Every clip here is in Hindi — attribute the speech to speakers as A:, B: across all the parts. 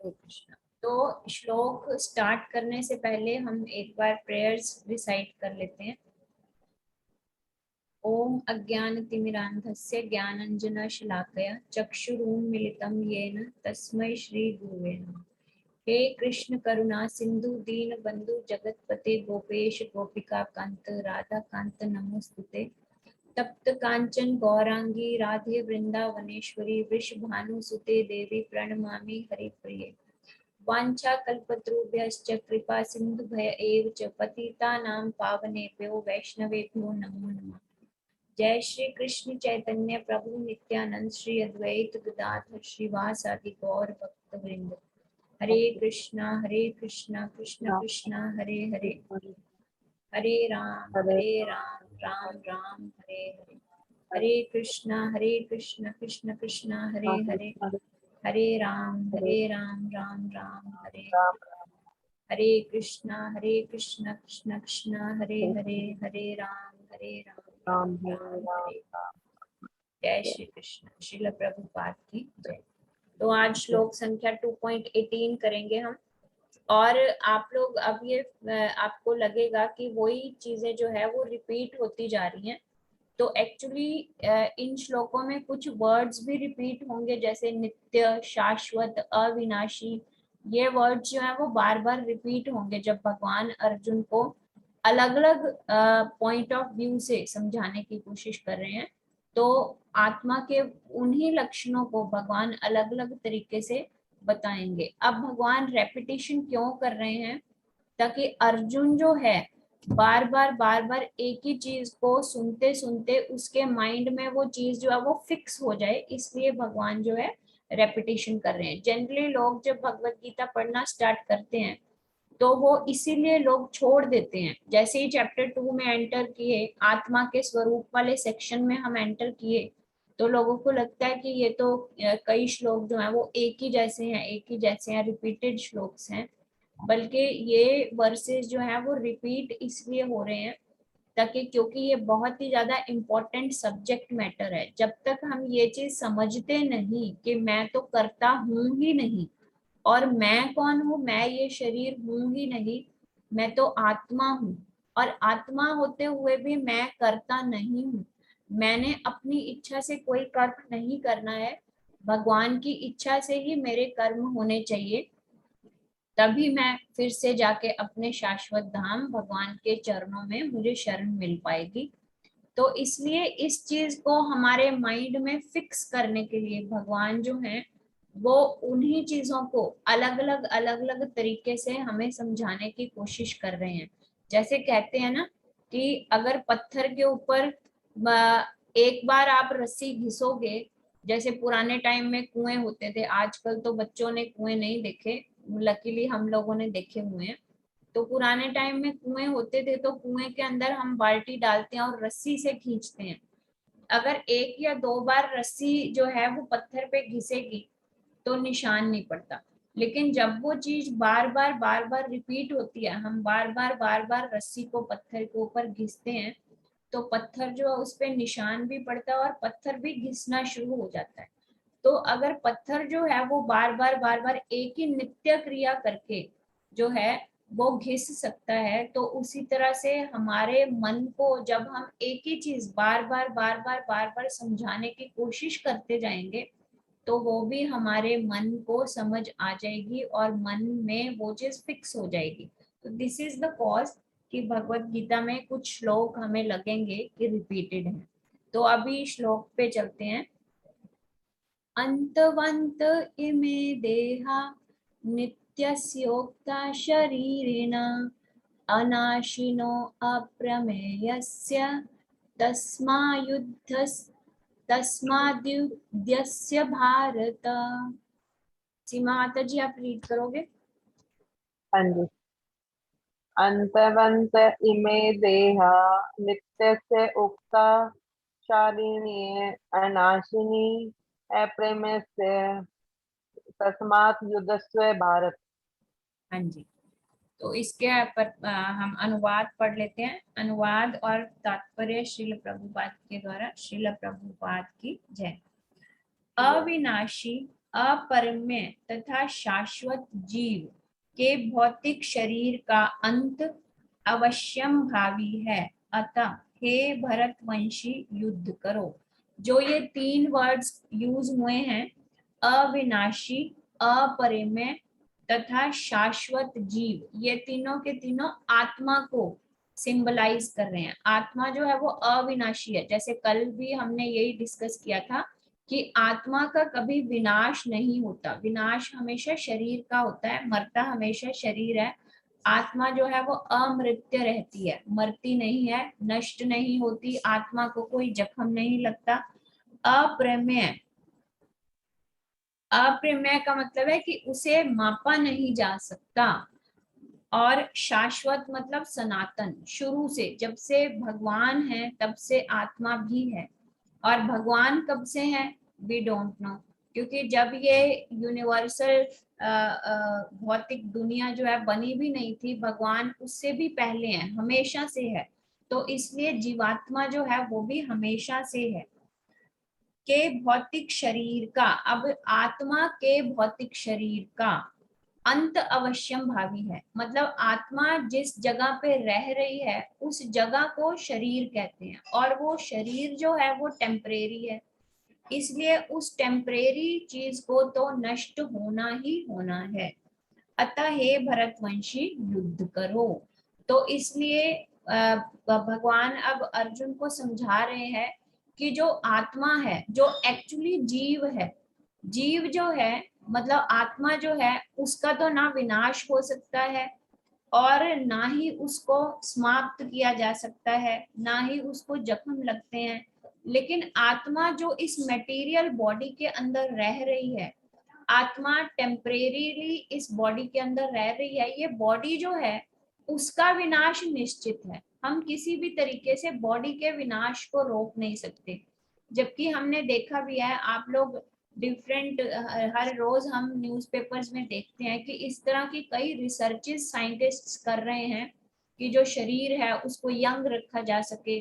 A: हरे कृष्णा। तो श्लोक स्टार्ट करने से पहले हम एक बार प्रेयर्स रिसाइट कर लेते हैं। ओम अज्ञानतिमिरान्धस्य ज्ञानाञ्जनशलाकया चक्षुरुन्मीलितं येन तस्मै श्री गुरुवे नमः। हे कृष्ण करुणा सिंधु दीन बंधु जगतपते गोपेश गोपिका कांत राधा कांत नमोस्तुते। तप्त कांचन गौरांगी राधे वृंदावनेश्वरी वृषभानुसुते देवी प्रणमामि हरिप्रिये। वाञ्छा कल्पतरुभ्यश्च कृपा सिन्धुभय एव च पतितानां पावनेभ्यो वैष्णवेभ्यो नमो नमः। जय श्री कृष्ण चैतन्य प्रभु नित्यानंद श्री अद्वैत गदाधर श्रीवासादि गौर भक्त वृंद। हरे कृष्णा कृष्ण कृष्णा हरे हरे, हरे राम राम राम हरे हरे। हरे कृष्णा कृष्ण कृष्णा हरे हरे, हरे राम राम राम हरे हरे। हरे कृष्णा कृष्ण कृष्णा हरे हरे, हरे राम राम हरे। जय श्री कृष्ण। श्रील प्रभुपाद की जय। तो आज श्लोक संख्या 2.18 करेंगे हम। और आप लोग अब ये आपको लगेगा कि वही चीजें जो है वो रिपीट होती जा रही हैं। तो एक्चुअली इन श्लोकों में कुछ वर्ड्स भी रिपीट होंगे, जैसे नित्य, शाश्वत, अविनाशी। ये वर्ड्स जो है वो बार बार रिपीट होंगे जब भगवान अर्जुन को अलग अलग पॉइंट ऑफ व्यू से समझाने की कोशिश कर रहे हैं। तो आत्मा के उन्हीं लक्षणों को भगवान अलग अलग तरीके से बताएंगे। अब भगवान रेपिटेशन क्यों कर रहे हैं? ताकि अर्जुन जो है बार बार एक ही चीज को सुनते सुनते उसके माइंड में वो चीज जो है वो फिक्स हो जाए, इसलिए भगवान जो है रेपिटेशन कर रहे हैं। जनरली लोग जब भगवत गीता पढ़ना स्टार्ट करते हैं तो वो इसीलिए लोग छोड़ देते हैं। जैसे ही चैप्टर 2 में एंटर किए, आत्मा के स्वरूप वाले सेक्शन में हम एंटर किए, तो लोगों को लगता है कि ये तो कई श्लोक जो हैं वो एक ही जैसे हैं, रिपीटेड श्लोक्स हैं। बल्कि ये वर्सेस जो है वो रिपीट इसलिए हो रहे हैं ताकि, क्योंकि ये बहुत ही ज्यादा इम्पोर्टेंट सब्जेक्ट मैटर है। जब तक हम ये चीज समझते नहीं कि मैं तो करता हूँ ही नहीं, और मैं कौन हूँ, मैं ये शरीर हूँ ही नहीं, मैं तो आत्मा हूँ, और आत्मा होते हुए भी मैं करता नहीं हूँ, मैंने अपनी इच्छा से कोई कर्म नहीं करना है, भगवान की इच्छा से ही मेरे कर्म होने चाहिए, तभी मैं फिर से जाके अपने शाश्वत धाम भगवान के चरणों में मुझे शरण मिल पाएगी। तो इसलिए इस चीज को हमारे माइंड में फिक्स करने के लिए भगवान जो है वो उन्हीं चीजों को अलग अलग तरीके से हमें समझाने की कोशिश कर रहे हैं। जैसे कहते हैं ना कि अगर पत्थर के ऊपर एक बार आप रस्सी घिसोगे, जैसे पुराने टाइम में कुएं होते थे, आजकल तो बच्चों ने कुएं नहीं देखे, लकीली हम लोगों ने देखे हुए हैं। तो पुराने टाइम में कुएं होते थे तो कुएं के अंदर हम बाल्टी डालते हैं और रस्सी से खींचते हैं। अगर एक या दो बार रस्सी जो है वो पत्थर पे घिसेगी तो निशान नहीं पड़ता। लेकिन जब वो चीज बार बार रिपीट होती है, हम बार बार रस्सी को पत्थर के ऊपर घिसते हैं, तो पत्थर जो है उस पे निशान भी पड़ता है और पत्थर भी घिसना शुरू हो जाता है। तो अगर पत्थर जो है वो बार बार एक ही नित्य क्रिया करके जो है वो घिस सकता है, तो उसी तरह से हमारे मन को जब हम एक ही चीज बार बार समझाने की कोशिश करते जाएंगे, तो वो भी हमारे मन को समझ आ जाएगी और मन में वो चीज फिक्स हो जाएगी। तो दिस इज द कॉज कि भगवत गीता में कुछ श्लोक हमें लगेंगे कि रिपीटेड हैं। तो अभी श्लोक पे चलते हैं। अंतवंत इमे देहा नित्यस्योक्ता शरीरिण अनाशिनो अप्रमेयस्य तस्माद्युध्यस्य भारत। सीमा माता जी आप रीड करोगे?
B: हाँ जी। अंतवंत इमे देहा नित्यस्य उक्ता शालिनी अनाशिनी अप्रेम्यस्य तस्मात् युद्धस्व भारत।
A: हाँ जी। तो इसके पर हम अनुवाद पढ़ लेते हैं। अनुवाद और तात्पर्य श्रील प्रभुपाद के द्वारा। श्रील प्रभुपाद की जय। अविनाशी, अपरिमेय तथा शाश्वत जीव के भौतिक शरीर का अंत अवश्यम भावी है, अतः हे भरतवंशी युद्ध करो। जो ये 3 वर्ड्स यूज हुए हैं, अविनाशी, अपरिमेय तथा शाश्वत जीव, ये तीनों के तीनों आत्मा को सिंबलाइज कर रहे हैं। आत्मा जो है वो अविनाशी है, जैसे कल भी हमने यही डिस्कस किया था कि आत्मा का कभी विनाश नहीं होता, विनाश हमेशा शरीर का होता है, मरता हमेशा शरीर है। आत्मा जो है वो अमृत्य रहती है, मरती नहीं है, नष्ट नहीं होती, आत्मा को कोई जख्म नहीं लगता। अप्रमेय, अप्रमेय का मतलब है कि उसे मापा नहीं जा सकता। और शाश्वत मतलब सनातन, शुरू से, जब से भगवान है तब से आत्मा भी है। और भगवान कब से है, वी डोंट नो, क्योंकि जब ये यूनिवर्सल भौतिक दुनिया जो है बनी भी नहीं थी, भगवान उससे भी पहले है, हमेशा से है। तो इसलिए जीवात्मा जो है वो भी हमेशा से है। के भौतिक शरीर का, अब आत्मा के भौतिक शरीर का अंत अवश्यम भावी है, मतलब आत्मा जिस जगह पे रह रही है उस जगह को शरीर कहते हैं, और वो शरीर जो है वो टेम्परेरी है, इसलिए उस टेम्परेरी चीज को तो नष्ट होना ही होना है। अतः हे भरतवंशी युद्ध करो। तो इसलिए भगवान अब अर्जुन को समझा रहे हैं कि जो आत्मा है, जो एक्चुअली जीव है, जीव जो है मतलब आत्मा जो है, उसका तो ना विनाश हो सकता है और ना ही उसको समाप्त किया जा सकता है, ना ही उसको जख्म लगते हैं। लेकिन आत्मा जो इस मटेरियल बॉडी के अंदर रह रही है, आत्मा टेम्परेरीली इस बॉडी के अंदर रह रही है, ये बॉडी जो है उसका विनाश निश्चित है। हम किसी भी तरीके से बॉडी के विनाश को रोक नहीं सकते, जबकि हमने देखा भी है, आप लोग डिफरेंट हर रोज हम न्यूज़पेपर्स में देखते हैं कि इस तरह की कई रिसर्चेस साइंटिस्ट्स कर रहे हैं कि जो शरीर है उसको यंग रखा जा सके,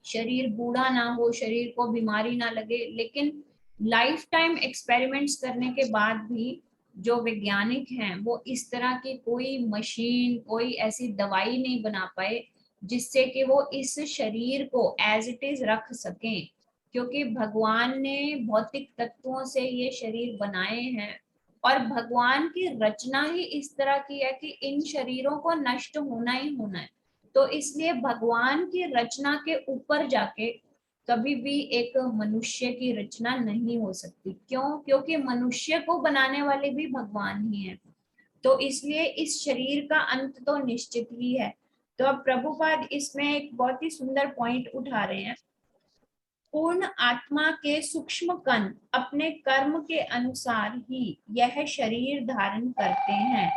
A: शरीर बूढ़ा ना हो, शरीर को बीमारी ना लगे। लेकिन लाइफ टाइम एक्सपेरिमेंट्स करने के बाद भी जो वैज्ञानिक हैं वो इस तरह की कोई मशीन, कोई ऐसी दवाई नहीं बना पाए जिससे कि वो इस शरीर को एज इट इज रख सकें, क्योंकि भगवान ने भौतिक तत्वों से ये शरीर बनाए हैं और भगवान की रचना ही इस तरह की है कि इन शरीरों को नष्ट होना ही होना है। तो इसलिए भगवान की रचना के ऊपर जाके कभी भी एक मनुष्य की रचना नहीं हो सकती। क्यों? क्योंकि मनुष्य को बनाने वाले भी भगवान ही हैं। तो इसलिए इस शरीर का अंत तो निश्चित ही है। तो अब प्रभुपाद इसमें एक बहुत ही सुंदर पॉइंट उठा रहे हैं। पूर्ण आत्मा के सूक्ष्म कण अपने कर्म के अनुसार ही यह शरीर धारण करते हैं,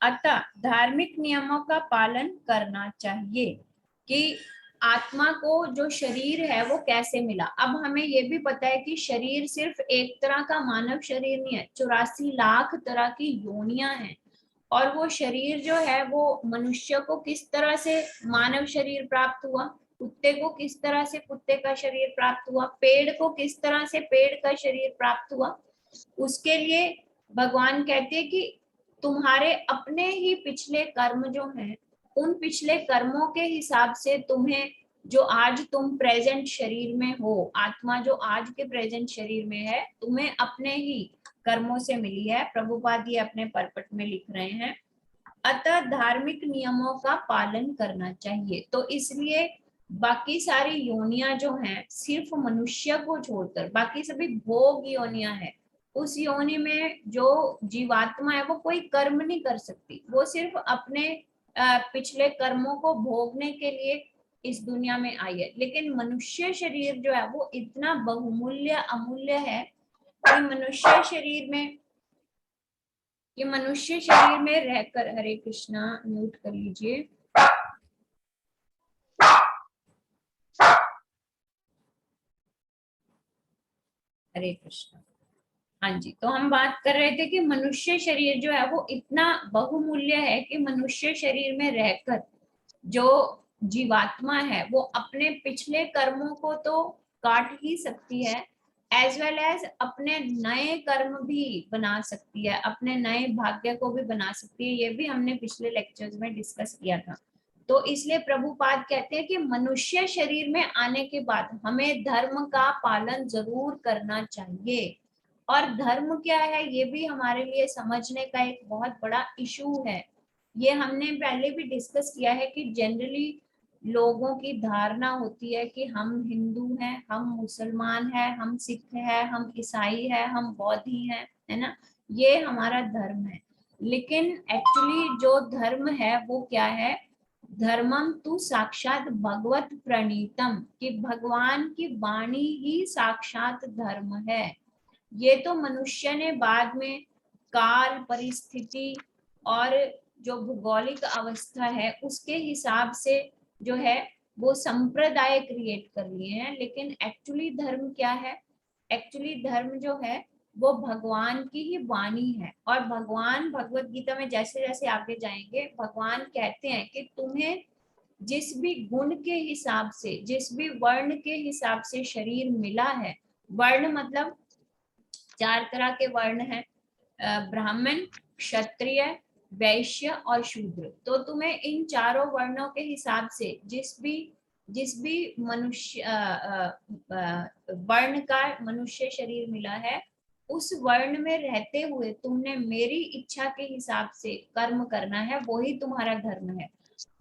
A: अतः धार्मिक नियमों का पालन करना चाहिए। कि आत्मा को जो शरीर है वो कैसे मिला। अब हमें ये भी पता है कि शरीर सिर्फ एक तरह का मानव शरीर नहीं है, 84 लाख तरह की योनियां हैं। और वो शरीर जो है वो मनुष्य को किस तरह से मानव शरीर प्राप्त हुआ, कुत्ते को किस तरह से कुत्ते का शरीर प्राप्त हुआ, पेड़ को किस तरह से पेड़ का शरीर प्राप्त हुआ, उसके लिए भगवान कहते हैं कि तुम्हारे अपने ही पिछले कर्म जो हैं, उन पिछले कर्मों के हिसाब से तुम्हें, जो आज तुम प्रेजेंट शरीर में हो, आत्मा जो आज के प्रेजेंट शरीर में है, तुम्हें अपने ही कर्मों से मिली है। प्रभुपाद ये अपने परपट में लिख रहे हैं, अतः धार्मिक नियमों का पालन करना चाहिए। तो इसलिए बाकी सारी योनियां जो हैं, सिर्फ मनुष्य को छोड़कर बाकी सभी भोग योनियां हैं। उस योनि में जो जीवात्मा है वो कोई कर्म नहीं कर सकती, वो सिर्फ अपने पिछले कर्मों को भोगने के लिए इस दुनिया में आई है। लेकिन मनुष्य शरीर जो है वो इतना बहुमूल्य अमूल्य है कि मनुष्य शरीर में रहकर, हरे कृष्णा, म्यूट कर लीजिए। हरे कृष्णा। हाँ जी, तो हम बात कर रहे थे कि मनुष्य शरीर जो है वो इतना बहुमूल्य है कि मनुष्य शरीर में रहकर जो जीवात्मा है वो अपने पिछले कर्मों को तो काट ही सकती है, एज वेल एज अपने नए कर्म भी बना सकती है, अपने नए भाग्य को भी बना सकती है। ये भी हमने पिछले लेक्चर्स में डिस्कस किया था। तो इसलिए प्रभुपाद कहते हैं कि मनुष्य शरीर में आने के बाद हमें धर्म का पालन जरूर करना चाहिए। और धर्म क्या है ये भी हमारे लिए समझने का एक बहुत बड़ा इशू है। ये हमने पहले भी डिस्कस किया है कि जनरली लोगों की धारणा होती है कि हम हिंदू हैं, हम मुसलमान हैं, हम सिख हैं, हम ईसाई हैं, हम बौद्धी हैं, है ना, ये हमारा धर्म है। लेकिन एक्चुअली जो धर्म है वो क्या है? धर्मम तु साक्षात भगवत प्रणीतम, कि भगवान की वाणी ही साक्षात धर्म है। ये तो मनुष्य ने बाद में काल, परिस्थिति और जो भौगोलिक अवस्था है उसके हिसाब से जो है वो संप्रदाय क्रिएट कर लिए हैं। लेकिन एक्चुअली धर्म क्या है? एक्चुअली धर्म जो है वो भगवान की ही वाणी है। और भगवान भगवत गीता में जैसे जैसे आगे जाएंगे भगवान कहते हैं कि तुम्हें जिस भी गुण के हिसाब से, जिस भी वर्ण के हिसाब से शरीर मिला है, वर्ण मतलब 4 तरह के वर्ण हैं, ब्राह्मण, क्षत्रिय, वैश्य और शूद्र। तो तुम्हें इन चारों वर्णों के हिसाब से जिस भी मनुष्य वर्ण का मनुष्य शरीर मिला है, उस वर्ण में रहते हुए तुमने मेरी इच्छा के हिसाब से कर्म करना है, वो ही तुम्हारा धर्म है।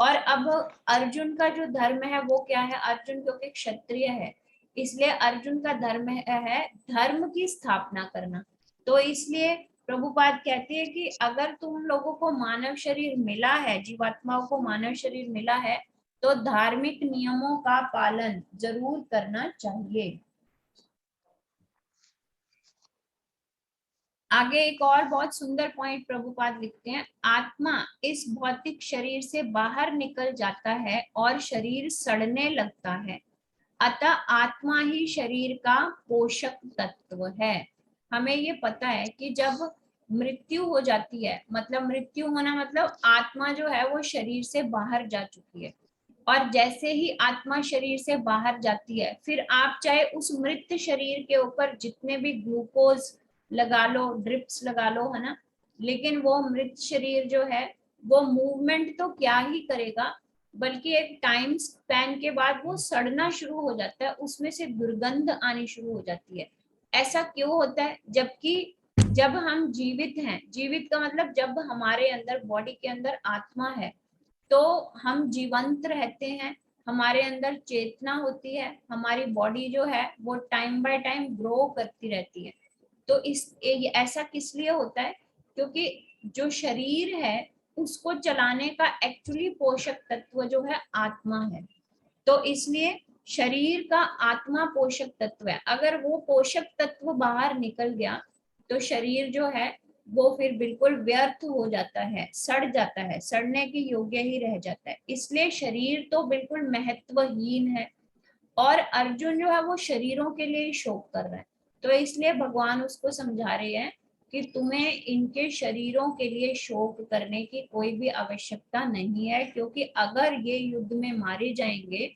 A: और अब अर्जुन का जो धर्म है वो क्या है? अर्जुन क्योंकि क्षत्रिय है इसलिए अर्जुन का धर्म है धर्म की स्थापना करना। तो इसलिए प्रभुपाद कहते हैं कि अगर तुम लोगों को मानव शरीर मिला है, जीवात्माओं को मानव शरीर मिला है, तो धार्मिक नियमों का पालन जरूर करना चाहिए। आगे एक और बहुत सुंदर पॉइंट प्रभुपाद लिखते हैं, आत्मा इस भौतिक शरीर से बाहर निकल जाता है और शरीर सड़ने लगता है, अतः आत्मा ही शरीर का पोषक तत्व है। हमें ये पता है कि जब मृत्यु हो जाती है, मतलब मृत्यु होना मतलब आत्मा जो है वो शरीर से बाहर जा चुकी है। और जैसे ही आत्मा शरीर से बाहर जाती है, फिर आप चाहे उस मृत शरीर के ऊपर जितने भी ग्लूकोज लगा लो, ड्रिप्स लगा लो, है ना, लेकिन वो मृत शरीर जो है वो मूवमेंट तो क्या ही करेगा, बल्कि एक टाइम स्पैन के बाद वो सड़ना शुरू हो जाता है, उसमें से दुर्गंध आनी शुरू हो जाती है। ऐसा क्यों होता है? जबकि जब हम जीवित हैं, जीवित का मतलब जब हमारे अंदर बॉडी के अंदर आत्मा है तो हम जीवंत रहते हैं, हमारे अंदर चेतना होती है, हमारी बॉडी जो है वो टाइम बाय टाइम ग्रो करती रहती है। तो ऐसा किस लिए होता है? क्योंकि जो शरीर है उसको चलाने का एक्चुअली पोषक तत्व जो है आत्मा है। तो इसलिए शरीर का आत्मा पोषक तत्व है। अगर वो पोषक तत्व बाहर निकल गया तो शरीर जो है वो फिर बिल्कुल व्यर्थ हो जाता है, सड़ जाता है, सड़ने के योग्य ही रह जाता है। इसलिए शरीर तो बिल्कुल महत्वहीन है। और अर्जुन जो है वो शरीरों के लिए शोक कर रहा है। तो इसलिए भगवान उसको समझा रहे हैं कि तुम्हें इनके शरीरों के लिए शोक करने की कोई भी आवश्यकता नहीं है, क्योंकि अगर ये युद्ध में मारे जाएंगे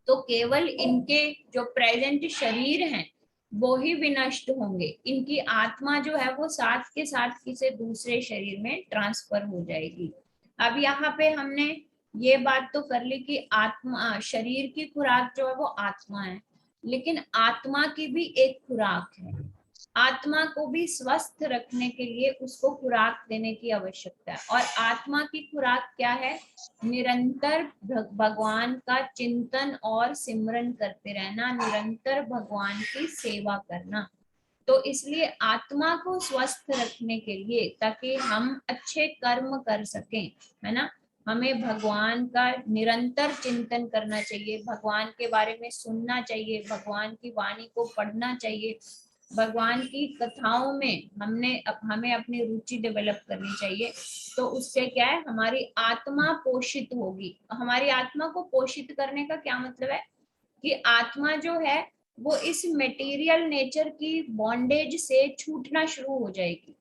A: तो केवल इनके जो प्रेजेंट शरीर हैं वो ही विनष्ट होंगे, इनकी आत्मा जो है वो साथ के साथ किसी दूसरे शरीर में ट्रांसफर हो जाएगी। अब यहाँ पे हमने ये बात तो कर ली कि आत्मा, शरीर की खुराक जो है वो आत्मा है, लेकिन आत्मा की भी एक खुराक है। आत्मा को भी स्वस्थ रखने के लिए उसको खुराक देने की आवश्यकता है। और आत्मा की खुराक क्या है? निरंतर भगवान का चिंतन और सिमरन करते रहना, निरंतर भगवान की सेवा करना। तो इसलिए आत्मा को स्वस्थ रखने के लिए, ताकि हम अच्छे कर्म कर सकें, है ना, हमें भगवान का निरंतर चिंतन करना चाहिए, भगवान के बारे में सुनना चाहिए, भगवान की वाणी को पढ़ना चाहिए, भगवान की कथाओं में हमें अपनी रुचि डेवलप करनी चाहिए। तो उससे क्या है, हमारी आत्मा पोषित होगी। हमारी आत्मा को पोषित करने का क्या मतलब है? कि आत्मा जो है वो इस मटेरियल नेचर की बॉन्डेज से छूटना शुरू हो जाएगी।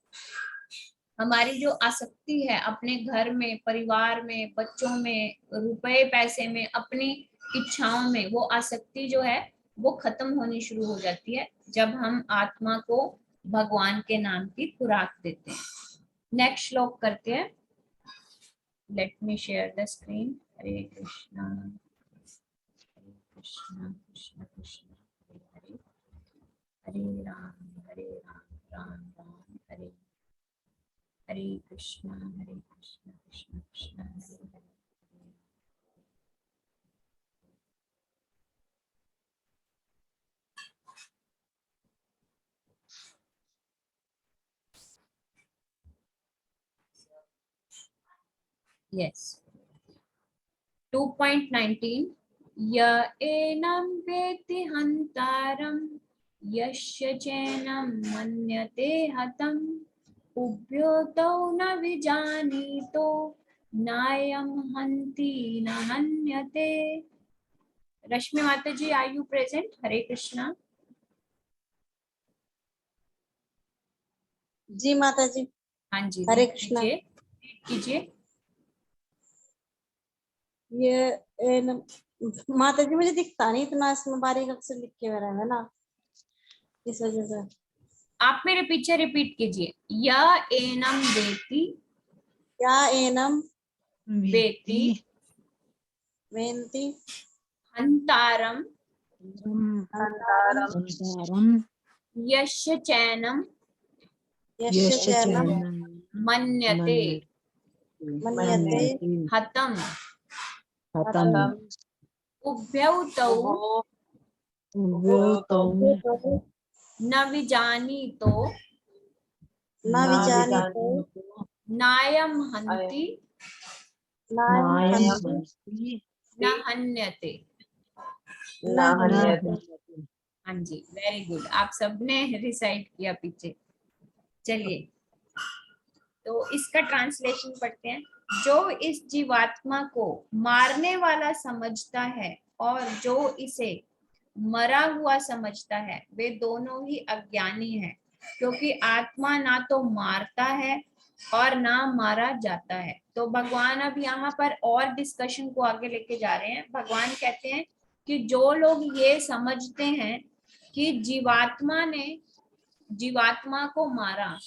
A: हमारी जो आसक्ति है अपने घर में, परिवार में, बच्चों में, रुपए पैसे में, अपनी इच्छाओं में, वो आसक्ति जो है वो खत्म होनी शुरू हो जाती है जब हम आत्मा को भगवान के नाम की खुराक देते हैं। नेक्स्ट श्लोक करते हैं। Let me share the screen. Hare Krishna Krishna Krishna Hare Hare Hare Ram Ram Hare Hare Krishna Krishna Krishna Hare Hare. Yes 2.19 य एनं वेत्ति हन्तारं यस्य चैनं मन्यते हतम् उभयोतौ न विजानीतो नायं हन्ति न हन्यते। रश्मि माता जी, आर यू प्रेजेंट? हरे कृष्णा।
C: जी माता जी।
A: हाँ जी,
C: हरे
A: read
C: कृष्णा।
A: कीजिए।
C: ये माता जी मुझे दिखता नहीं इतना, इसमें बारीक अक्षर लिखे हुए है ना, इस वजह से।
A: आप मेरे पीछे रिपीट कीजिए। य एनम वेति
C: क्या एनम
A: वेति
C: वेन्ति
A: हंतारम
B: अंतरम
A: यस्य चैनम
C: यस्य चैनम
A: मन्यते
C: मन्यते
A: हतम
C: हतम
A: उभयौ तौ
B: उभयोतौ
A: न विजानीतो
C: न विजानीतो
A: नायम हन्ति
C: नायं
B: नायं
C: हन्ति
A: न हन्यते।
C: न हन्यते।
A: हाँ जी, वेरी गुड। आप सबने रिसाइट किया पीछे। चलिए, तो इसका ट्रांसलेशन पढ़ते हैं। जो इस जीवात्मा को मारने वाला समझता है और जो इसे मरा हुआ समझता है, वे दोनों ही अज्ञानी हैं, क्योंकि आत्मा ना तो मारता है और ना मारा जाता है। तो भगवान अब यहाँ पर और डिस्कशन को आगे लेके जा रहे हैं। भगवान कहते हैं कि जो लोग ये समझते हैं कि जीवात्मा ने जीवात्मा को मारा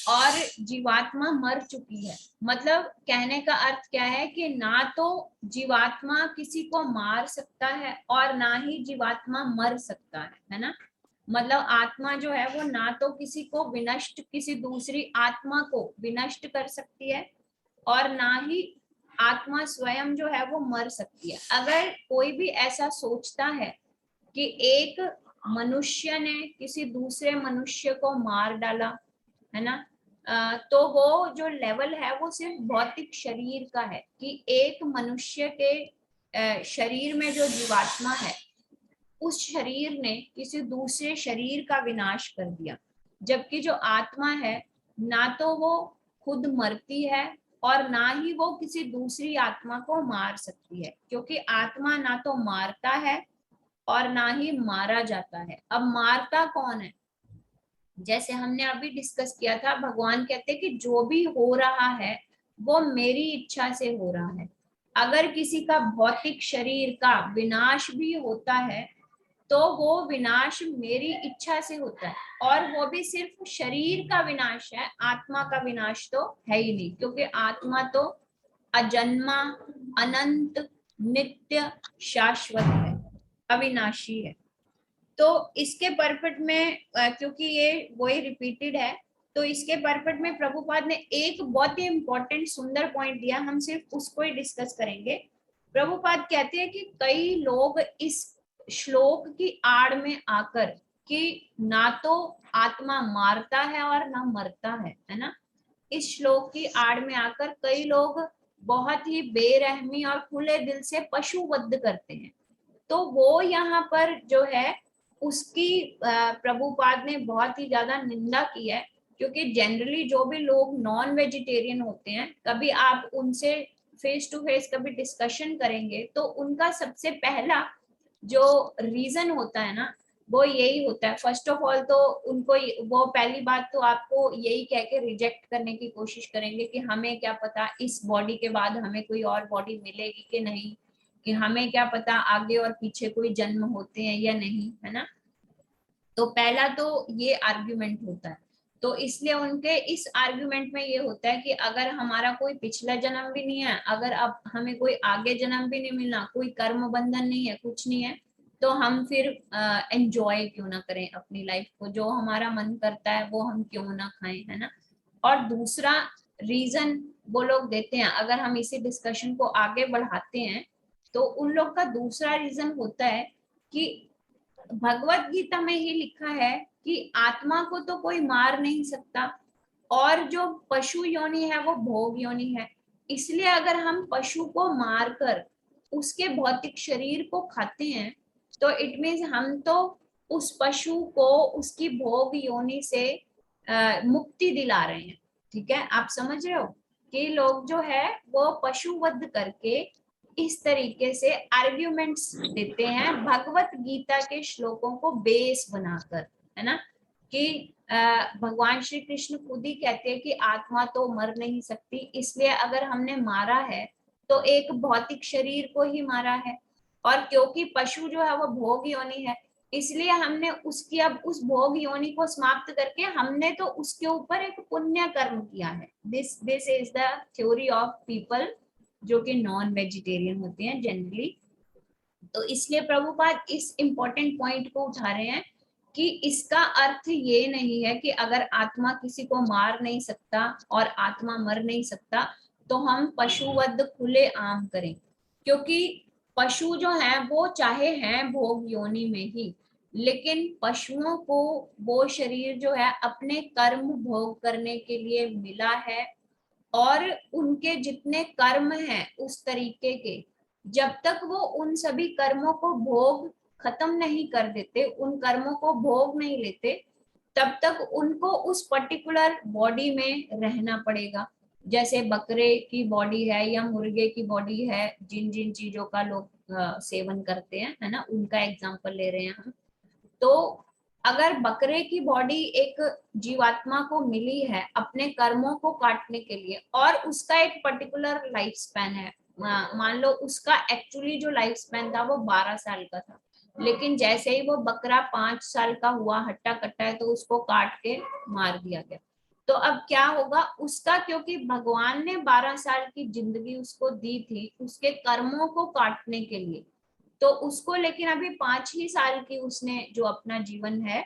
A: और जीवात्मा मर चुकी है, मतलब कहने का अर्थ क्या है कि ना तो जीवात्मा किसी को मार सकता है और ना ही जीवात्मा मर सकता है ना। मतलब आत्मा जो है वो ना तो किसी को विनष्ट, किसी दूसरी आत्मा को विनष्ट कर सकती है और ना ही आत्मा स्वयं जो है वो मर सकती है। अगर कोई भी ऐसा सोचता है कि एक मनुष्य ने किसी दूसरे मनुष्य को मार डाला है ना, तो वो जो लेवल है वो सिर्फ भौतिक शरीर का है कि एक मनुष्य के शरीर में जो जीवात्मा है उस शरीर ने किसी दूसरे शरीर का विनाश कर दिया। जबकि जो आत्मा है ना तो वो खुद मरती है और ना ही वो किसी दूसरी आत्मा को मार सकती है, क्योंकि आत्मा ना तो मारता है और ना ही मारा जाता है। अब मारता कौन है? जैसे हमने अभी डिस्कस किया था, भगवान कहते हैं कि जो भी हो रहा है वो मेरी इच्छा से हो रहा है। अगर किसी का भौतिक शरीर का विनाश भी होता है तो वो विनाश मेरी इच्छा से होता है, और वो भी सिर्फ शरीर का विनाश है, आत्मा का विनाश तो है ही नहीं, क्योंकि आत्मा तो अजन्मा, अनंत, नित्य, शाश्वत है, अविनाशी है। तो इसके परपट में क्योंकि ये वही रिपीटेड है, तो इसके परपट में प्रभुपाद ने एक बहुत ही इंपॉर्टेंट सुंदर पॉइंट दिया, हम सिर्फ उसको ही डिस्कस करेंगे। प्रभुपाद कहते हैं कि कई लोग इस श्लोक की आड़ में आकर कि ना तो आत्मा मारता है और ना मरता है ना, इस श्लोक की आड़ में आकर कई लोग बहुत ही बेरहमी और खुले दिल से पशुवध करते हैं। तो वो यहाँ पर जो है उसकी प्रभुपाद ने बहुत ही ज्यादा निंदा की है, क्योंकि जनरली जो भी लोग नॉन वेजिटेरियन होते हैं, कभी आप उनसे फेस टू फेस कभी डिस्कशन करेंगे तो उनका सबसे पहला जो रीजन होता है ना वो यही होता है। फर्स्ट ऑफ ऑल तो उनको वो पहली बात तो आपको यही कह के रिजेक्ट करने की कोशिश करेंगे कि हमें क्या पता इस बॉडी के बाद हमें कोई और बॉडी मिलेगी कि नहीं, कि हमें क्या पता आगे और पीछे कोई जन्म होते हैं या नहीं, है ना। तो पहला तो ये आर्ग्यूमेंट होता है। तो इसलिए उनके इस आर्ग्यूमेंट में ये होता है कि अगर हमारा कोई पिछला जन्म भी नहीं है, अगर अब हमें कोई आगे जन्म भी नहीं मिलना, कोई कर्म बंधन नहीं है, कुछ नहीं है, तो हम फिर एंजॉय क्यों ना करें अपनी लाइफ को, जो हमारा मन करता है वो हम क्यों ना खाएं, है ना। और दूसरा रीजन वो लोग देते हैं, अगर हम इसी डिस्कशन को आगे बढ़ाते हैं तो उन लोग का दूसरा रीजन होता है कि भगवत गीता में ही लिखा है कि आत्मा को तो कोई मार नहीं सकता, और जो पशु योनि है वो भोग योनि है। इसलिए अगर हम पशु को मारकर उसके भौतिक शरीर को खाते हैं तो इट मीन्स हम तो उस पशु को उसकी भोग योनि से मुक्ति दिला रहे हैं। ठीक है, आप समझ रहे हो कि लोग जो है वो पशु वध करके इस तरीके से आर्ग्यूमेंट्स देते हैं भगवत गीता के श्लोकों को बेस बनाकर, है ना। कि भगवान श्री कृष्ण खुद ही कहते हैं कि आत्मा तो मर नहीं सकती, इसलिए अगर हमने मारा है तो एक भौतिक शरीर को ही मारा है, और क्योंकि पशु जो है वो भोग योनि है, इसलिए हमने उसकी अब उस भोग योनि को समाप्त करके हमने तो उसके ऊपर एक पुण्य कर्म किया है। This is the theory of people जो कि नॉन वेजिटेरियन होते हैं जनरली। तो इसलिए प्रभुपाद इस इम्पोर्टेंट पॉइंट को उठा रहे हैं कि इसका अर्थ ये नहीं है कि अगर आत्मा किसी को मार नहीं सकता और आत्मा मर नहीं सकता तो हम पशुवध खुले आम करें, क्योंकि पशु जो है वो चाहे हैं भोग योनि में ही, लेकिन पशुओं को वो शरीर जो है अपने कर्म भोग करने के लिए मिला है, और उनके जितने कर्म हैं उस तरीके के, जब तक वो उन सभी कर्मों को भोग खत्म नहीं कर देते, उन कर्मों को भोग नहीं लेते, तब तक उनको उस पर्टिकुलर बॉडी में रहना पड़ेगा। जैसे बकरे की बॉडी है या मुर्गे की बॉडी है, जिन जिन चीजों का लोग सेवन करते हैं, है ना, उनका एग्जाम्पल ले रहे हैं हम। तो अगर बकरे की बॉडी एक जीवात्मा को मिली है अपने कर्मों को काटने के लिए, और उसका एक पर्टिकुलर लाइफ स्पैन है, मान लो उसका एक्चुअली जो लाइफ स्पैन था वो 12 साल का था, लेकिन जैसे ही वो बकरा 5 साल का हुआ हट्टा कट्टा है तो उसको काट के मार दिया गया। तो अब क्या होगा उसका, क्योंकि भगवान ने 12 साल की जिंदगी उसको दी थी उसके कर्मों को काटने के लिए, तो उसको, लेकिन अभी 5 ही साल की उसने जो अपना जीवन है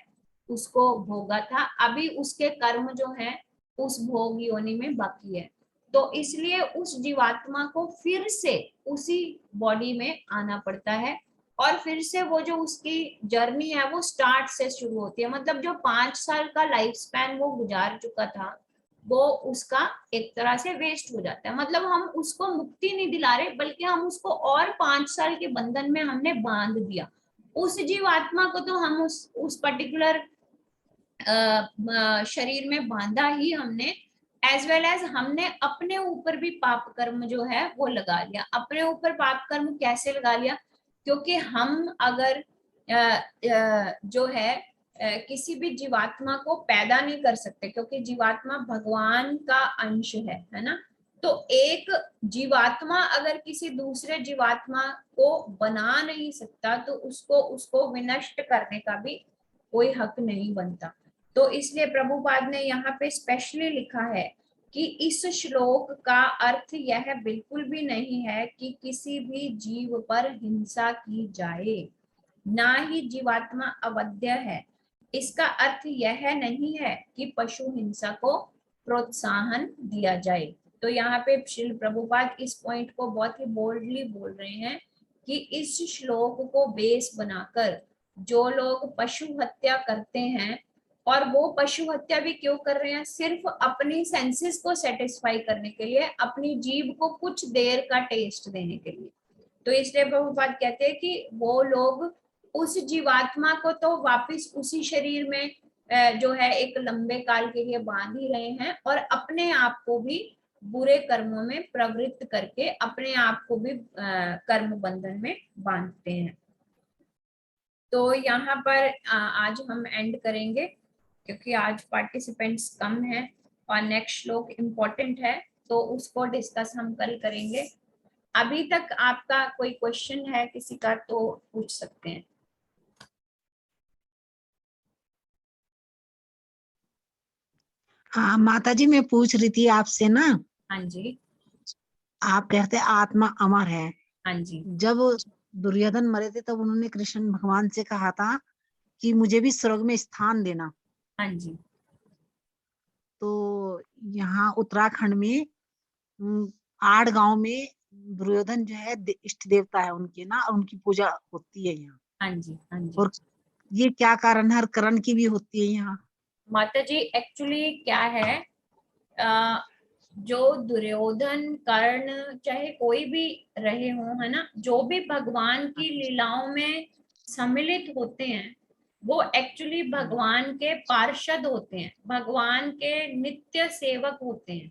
A: उसको भोगा था, अभी उसके कर्म जो है उस भोग योनि में बाकी है। तो इसलिए उस जीवात्मा को फिर से उसी बॉडी में आना पड़ता है, और फिर से वो जो उसकी जर्नी है वो स्टार्ट से शुरू होती है। मतलब जो 5 साल का लाइफ स्पैन वो गुजार चुका था वो उसका एक तरह से वेस्ट हो जाता है। मतलब हम उसको मुक्ति नहीं दिला रहे, बल्कि हम उसको और 5 साल के बंधन में हमने बांध दिया। उस जीवात्मा को तो हम उस पर्टिकुलर शरीर में बांधा ही हमने, एज वेल एज हमने अपने ऊपर भी पाप कर्म जो है वो लगा लिया। अपने ऊपर पाप कर्म कैसे लगा लिया? क्योंकि हम अगर जो है किसी भी जीवात्मा को पैदा नहीं कर सकते, क्योंकि जीवात्मा भगवान का अंश है ना। तो एक जीवात्मा अगर किसी दूसरे जीवात्मा को बना नहीं सकता तो उसको विनष्ट करने का भी कोई हक नहीं बनता। तो इसलिए प्रभुपाद ने यहाँ पे स्पेशली लिखा है कि इस श्लोक का अर्थ यह बिल्कुल भी नहीं है कि किसी भी जीव पर हिंसा की जाए, ना ही जीवात्मा अवध्य है। इसका अर्थ यह नहीं है कि पशु हिंसा को प्रोत्साहन दिया जाए। तो यहाँ पे श्रील प्रभुपाद इस पॉइंट को बहुत ही बोल्डली बोल रहे हैं कि इस श्लोक को बेस बनाकर जो लोग पशु हत्या करते हैं, और वो पशु हत्या भी क्यों कर रहे हैं? सिर्फ अपनी सेंसेस को सेटिस्फाई करने के लिए, अपनी जीभ को कुछ देर का टेस्ट देने के लिए। तो इसलिए प्रभुपाद कहते हैं कि वो लोग उस जीवात्मा को तो वापस उसी शरीर में जो है एक लंबे काल के लिए बांध ही रहे हैं, और अपने आप को भी बुरे कर्मों में प्रवृत्त करके अपने आप को भी कर्म बंधन में बांधते हैं। तो यहाँ पर आज हम एंड करेंगे, क्योंकि आज पार्टिसिपेंट्स कम हैं और नेक्स्ट श्लोक इम्पोर्टेंट है, तो उसको डिस्कस हम कल करेंगे। अभी तक आपका कोई क्वेश्चन है किसी का तो पूछ सकते हैं।
D: हाँ माता जी, मैं पूछ रही थी आपसे ना,
A: हाँ जी।
D: आप कहते आत्मा अमर है।
A: हाँ जी।
D: जब दुर्योधन मरे थे तब उन्होंने कृष्ण भगवान से कहा था कि मुझे भी स्वर्ग में स्थान देना।
A: हाँ जी।
D: तो यहाँ उत्तराखंड में आड़ गांव में दुर्योधन जो है इष्ट देवता है उनके ना, और उनकी पूजा होती है यहाँ।
A: हाँ जी। हाँ जी।
D: और ये क्या कारण है, हर करण की भी होती है यहाँ।
A: माता जी एक्चुअली क्या है, अ, जो दुर्योधन कर्ण चाहे कोई भी रहे हो, है ना, जो भी भगवान की लीलाओं में सम्मिलित होते हैं वो एक्चुअली भगवान के पार्षद होते हैं, भगवान के नित्य सेवक होते हैं।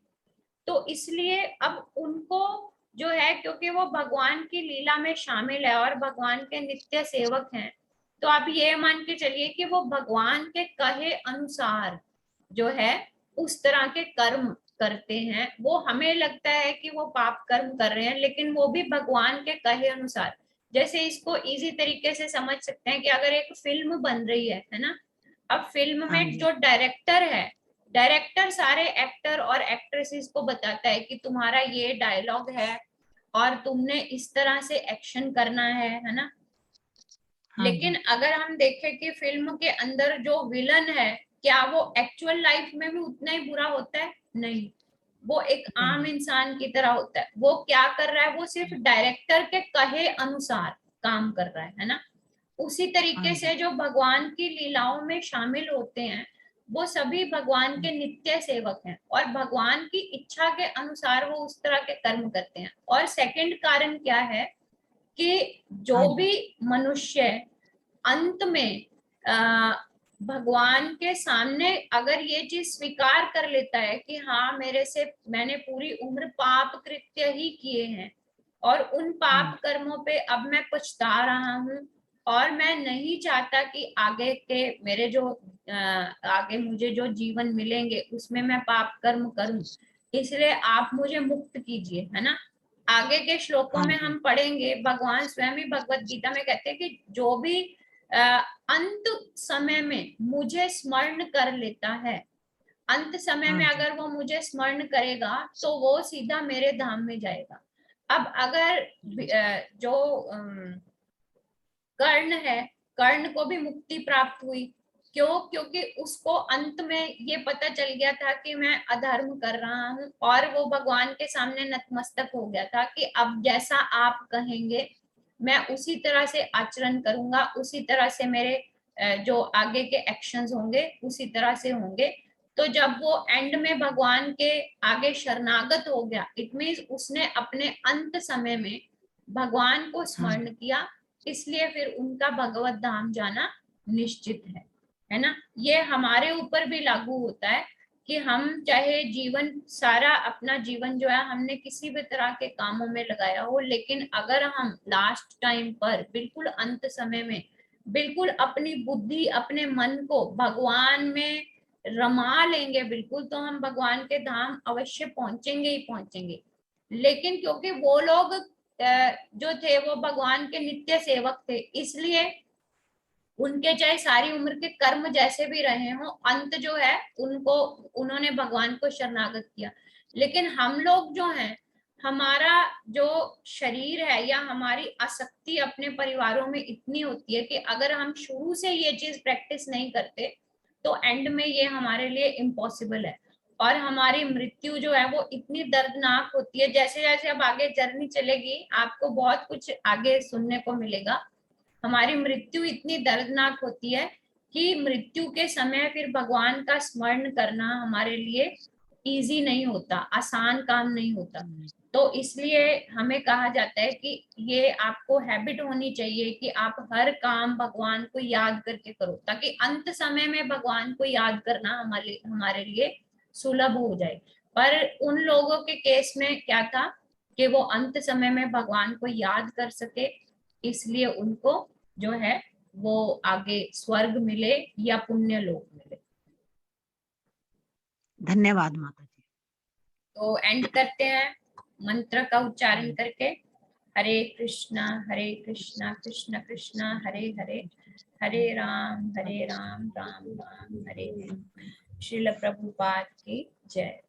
A: तो इसलिए अब उनको जो है, क्योंकि वो भगवान की लीला में शामिल है और भगवान के नित्य सेवक हैं, तो आप ये मान के चलिए कि वो भगवान के कहे अनुसार जो है उस तरह के कर्म करते हैं। वो हमें लगता है कि वो पाप कर्म कर रहे हैं, लेकिन वो भी भगवान के कहे अनुसार। जैसे इसको इजी तरीके से समझ सकते हैं कि अगर एक फिल्म बन रही है ना, अब फिल्म
D: हाँ
A: में
D: जी।
A: जो डायरेक्टर है, डायरेक्टर सारे एक्टर और एक्ट्रेसेस को बताता है कि तुम्हारा ये डायलॉग है और तुमने इस तरह से एक्शन करना है ना।
D: हाँ
A: लेकिन
D: जी।
A: अगर हम देखें कि फिल्म के अंदर जो विलन है, क्या वो एक्चुअल लाइफ में भी उतना ही बुरा होता है? नहीं, वो एक आम
D: नहीं।
A: इंसान की तरह होता है। वो क्या कर रहा है, वो सिर्फ डायरेक्टर के कहे अनुसार काम कर रहा है ना। उसी
D: हाँ
A: तरीके
D: जी।
A: से जो भगवान की लीलाओं में शामिल होते हैं वो सभी भगवान के नित्य सेवक हैं और भगवान की इच्छा के अनुसार वो उस तरह के कर्म करते हैं। और सेकंड कारण क्या है कि
D: हाँ
A: जो
D: जी।
A: भी मनुष्य अंत में भगवान के सामने अगर ये चीज स्वीकार कर लेता है कि हाँ मेरे से मैंने पूरी उम्र पाप कृत्य ही किए हैं और उन पाप कर्मों पे अब मैं पछता रहा हूँ और मैं नहीं चाहता कि आगे के मेरे जो आगे मुझे जो जीवन मिलेंगे उसमें मैं पाप कर्म करूं, इसलिए आप मुझे मुक्त कीजिए, है ना। आगे के श्लोकों
D: हाँ
A: में
D: जी।
A: हम पढ़ेंगे, भगवान स्वयं ही भगवत गीता में कहते हैं कि जो भी अंत समय में मुझे स्मरण कर लेता है, अंत समय
D: हाँ
A: में
D: जी।
A: अगर वो मुझे स्मरण करेगा तो वो सीधा मेरे धाम में जाएगा। अब अगर जो कर्ण है, कर्ण को भी मुक्ति प्राप्त हुई, क्यों? क्योंकि उसको अंत में ये पता चल गया था कि मैं अधर्म कर रहा हूँ और वो भगवान के सामने नतमस्तक हो गया था कि अब जैसा आप कहेंगे मैं उसी तरह से आचरण करूंगा, उसी तरह से मेरे जो आगे के एक्शंस होंगे उसी तरह से होंगे। तो जब वो एंड में भगवान के आगे शरणागत हो गया, इट मीन्स उसने अपने अंत समय में भगवान को स्मरण किया, इसलिए फिर उनका भगवत धाम जाना निश्चित है ना। ये हमारे ऊपर भी लागू होता है कि हम चाहे जीवन सारा अपना जीवन जो है हमने किसी भी तरह के कामों में लगाया हो, लेकिन अगर हम लास्ट टाइम पर बिल्कुल अंत समय में बिल्कुल अपनी बुद्धि अपने मन को भगवान में रमा लेंगे बिल्कुल, तो हम भगवान के धाम अवश्य पहुंचेंगे ही पहुंचेंगे। लेकिन क्योंकि वो लोग जो थे वो भगवान के नित्य सेवक थे, इसलिए उनके चाहे सारी उम्र के कर्म जैसे भी रहे हो, अंत जो है उनको उन्होंने भगवान को शरणागत किया। लेकिन हम लोग जो हैं, हमारा जो शरीर है या हमारी आसक्ति अपने परिवारों में इतनी होती है कि अगर हम शुरू से ये चीज प्रैक्टिस नहीं करते तो एंड में ये हमारे लिए इम्पॉसिबल है। और हमारी मृत्यु जो है वो इतनी दर्दनाक होती है, जैसे जैसे अब आगे जर्नी चलेगी आपको बहुत कुछ आगे सुनने को मिलेगा। हमारी मृत्यु इतनी दर्दनाक होती है कि मृत्यु के समय फिर भगवान का स्मरण करना हमारे लिए इजी नहीं होता, आसान काम नहीं होता। तो इसलिए हमें कहा जाता है कि ये आपको हैबिट होनी चाहिए कि आप हर काम भगवान को याद करके करो, ताकि अंत समय में भगवान को याद करना हमारे हमारे लिए सुलभ हो जाए। पर उन लोगों के केस में क्या था कि वो अंत समय में भगवान को याद कर सके, इसलिए उनको जो है वो आगे स्वर्ग मिले या पुण्य लोक मिले।
D: धन्यवाद माता जी।
A: तो एंड करते हैं मंत्र का उच्चारण करके। हरे कृष्णा कृष्ण कृष्ण हरे हरे, हरे राम राम राम हरे हरे। श्रील प्रभुपाद की जय।